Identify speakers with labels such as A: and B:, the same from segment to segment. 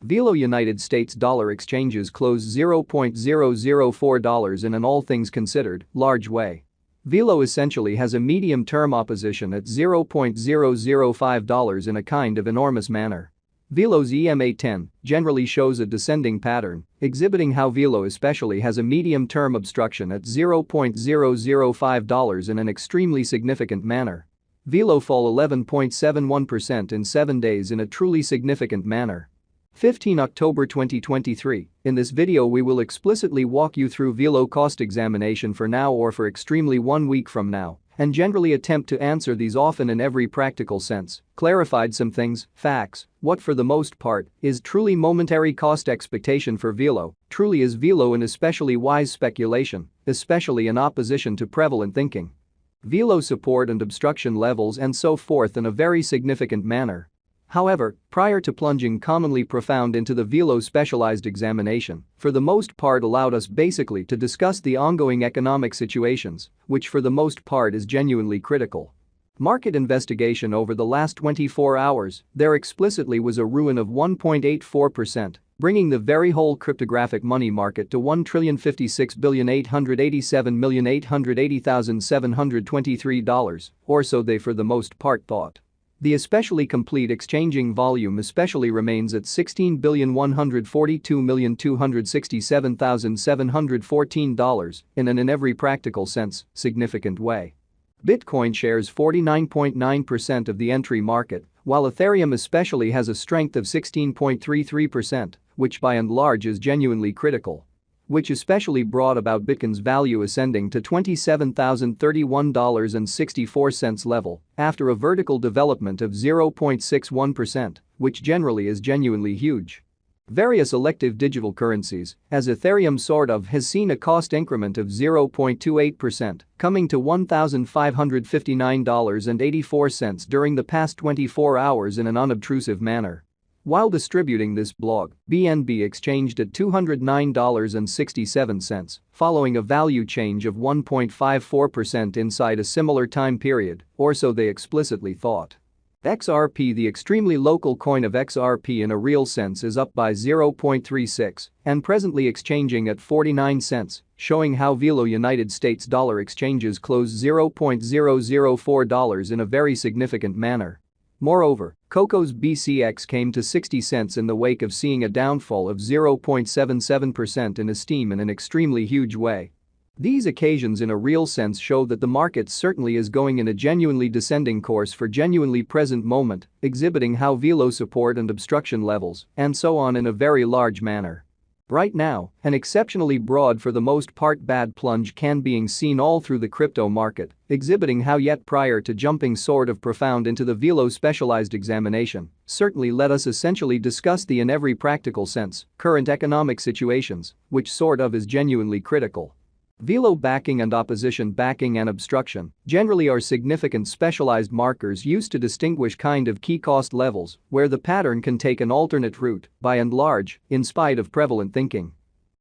A: Velo United States dollar exchanges closed $0.004 in an all things considered large way. Velo essentially has a medium-term opposition at $0.005 in a kind of enormous manner. Velo's EMA10 generally shows a descending pattern, exhibiting how Velo especially has a medium-term obstruction at $0.005 in an extremely significant manner. Velo fall 11.71% in 7 days in a truly significant manner. 15 October 2023. In this video we will explicitly walk you through Velo cost examination for now or for extremely 1 week from now, and generally attempt to answer these often in every practical sense, clarified some things, facts, what for the most part is truly momentary cost expectation for Velo, truly is Velo an especially wise speculation, especially in opposition to prevalent thinking. Velo support and obstruction levels and so forth in a very significant manner. However, prior to plunging commonly profound into the Velo specialized examination, for the most part allowed us basically to discuss the ongoing economic situations, which for the most part is genuinely critical. Market investigation over the last 24 hours, there explicitly was a ruin of 1.84%, bringing the very whole cryptographic money market to $1,056,887,880,723, or so they for the most part thought. The especially complete exchanging volume especially remains at $16,142,267,714 in an in every practical sense, significant way. Bitcoin shares 49.9% of the entry market, while Ethereum especially has a strength of 16.33%, which by and large is genuinely critical. Which especially brought about Bitcoin's value ascending to $27,031.64 level after a vertical development of 0.61%, which generally is genuinely huge. Various elective digital currencies, as Ethereum sort of has seen a cost increment of 0.28%, coming to $1,559.84 during the past 24 hours in an unobtrusive manner. While distributing this blog, BNB exchanged at $209.67, following a value change of 1.54% inside a similar time period, or so they explicitly thought. XRP, the extremely local coin of XRP in a real sense, is up by 0.36 and presently exchanging at 49 cents, showing how Velo United States dollar exchanges closed $0.004 in a very significant manner. Moreover, Coco's BCX came to 60 cents in the wake of seeing a downfall of 0.77% in esteem in an extremely huge way. These occasions in a real sense show that the market certainly is going in a genuinely descending course for genuinely present moment, exhibiting how Velo support and obstruction levels, and so on in a very large manner. Right now, an exceptionally broad for the most part bad plunge can being seen all through the crypto market, exhibiting how yet prior to jumping sort of profound into the Velo specialized examination, certainly let us essentially discuss the in every practical sense, current economic situations, which sort of is genuinely critical. Velo backing and opposition backing and obstruction generally are significant specialized markers used to distinguish kind of key cost levels where the pattern can take an alternate route, by and large, in spite of prevalent thinking.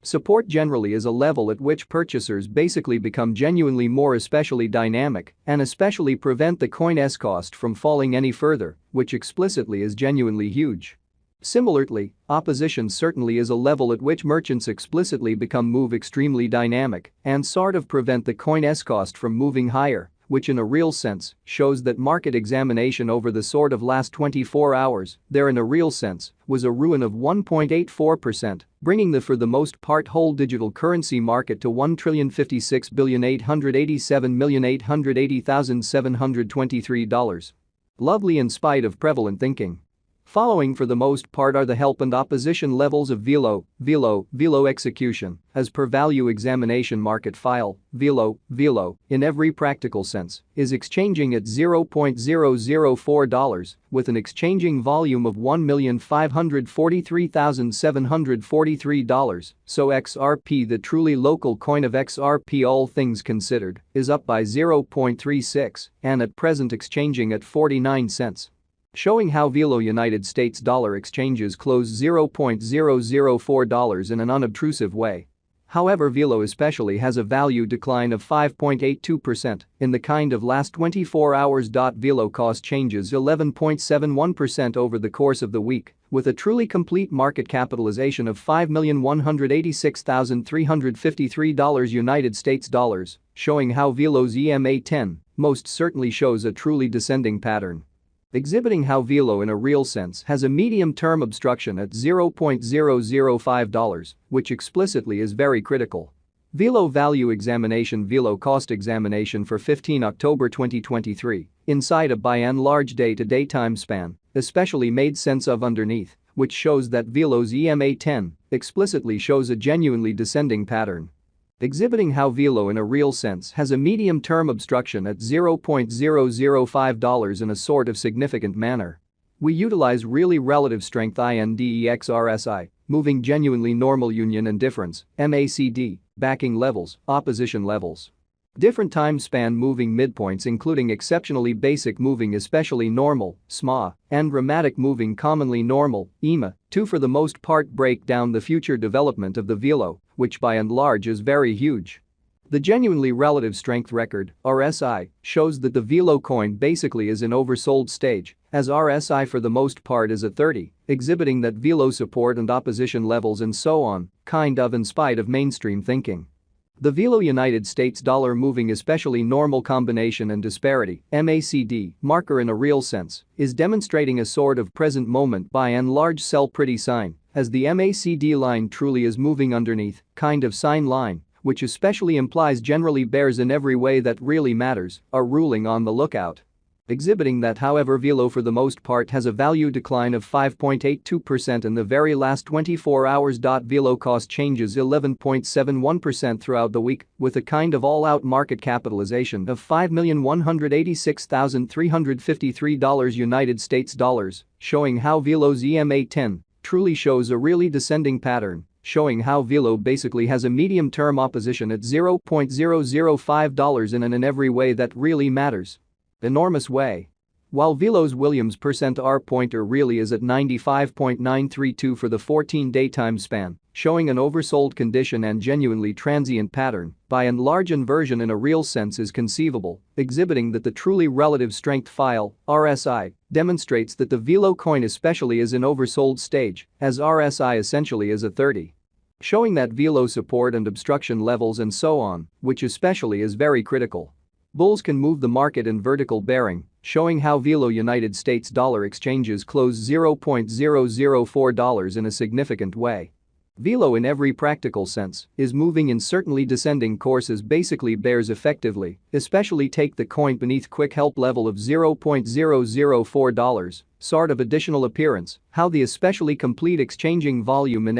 A: Support generally is a level at which purchasers basically become genuinely more especially dynamic and especially prevent the coin's cost from falling any further, which explicitly is genuinely huge. Similarly, opposition certainly is a level at which merchants explicitly move extremely dynamic and sort of prevent the coin's cost from moving higher, which in a real sense shows that market examination over the sort of last 24 hours, there in a real sense, was a ruin of 1.84%, bringing the for the most part whole digital currency market to $1,056,887,880,723. Lovely in spite of prevalent thinking. Following for the most part are the help and opposition levels of Velo execution, as per value examination market file, Velo, in every practical sense, is exchanging at $0.004 with an exchanging volume of $1,543,743, so XRP, the truly local coin of XRP all things considered, is up by 0.36 and at present exchanging at 49 cents. Showing how Velo United States dollar exchanges close $0.004 in an unobtrusive way. However, Velo especially has a value decline of 5.82% in the kind of last 24 hours. Velo cost changes 11.71% over the course of the week, with a truly complete market capitalization of $5,186,353 United States dollars, showing how Velo's EMA10 most certainly shows a truly descending pattern. Exhibiting how Velo in a real sense has a medium-term obstruction at $0.005, which explicitly is very critical. Velo value examination. Velo cost examination for 15 October 2023, inside a by and large day-to-day time span, especially made sense of underneath, which shows that Velo's EMA10 explicitly shows a genuinely descending pattern. Exhibiting how Velo in a real sense has a medium-term obstruction at $0.005 in a sort of significant manner. We utilize really relative strength index RSI, moving genuinely normal union and difference, MACD, backing levels, opposition levels. Different time span moving midpoints including exceptionally basic moving especially normal, SMA, and dramatic moving commonly normal, EMA, to for the most part break down the future development of the Velo, which by and large is very huge. The genuinely relative strength record, RSI, shows that the Velo coin basically is in oversold stage, as RSI for the most part is at 30, exhibiting that Velo support and opposition levels and so on, kind of in spite of mainstream thinking. The Velo United States dollar moving especially normal combination and disparity, MACD, marker in a real sense, is demonstrating a sort of present moment by and large sell pretty sign, as the MACD line truly is moving underneath, kind of sign line, which especially implies generally bears in every way that really matters, are ruling on the lookout. Exhibiting that however Velo for the most part has a value decline of 5.82% in the very last 24 hours. Velo cost changes 11.71% throughout the week, with a kind of all-out market capitalization of $5,186,353 United States dollars, showing how Velo's EMA10 truly shows a really descending pattern, showing how Velo basically has a medium-term opposition at $0.005 in every way that really matters. Enormous way. While Velo's Williams %R pointer really is at 95.932 for the 14-day time span, showing an oversold condition and genuinely transient pattern, by and large inversion in a real sense is conceivable, exhibiting that the truly relative strength file, RSI, demonstrates that the Velo coin especially is in oversold stage, as RSI essentially is at 30. Showing that Velo support and obstruction levels and so on, which especially is very critical. Bulls can move the market in vertical bearing, showing how Velo United States dollar exchanges close $0.004 in a significant way. Velo in every practical sense is moving in certainly descending courses basically bears effectively, especially take the coin beneath quick help level of $0.004, sort of additional appearance, how the especially complete exchanging volume in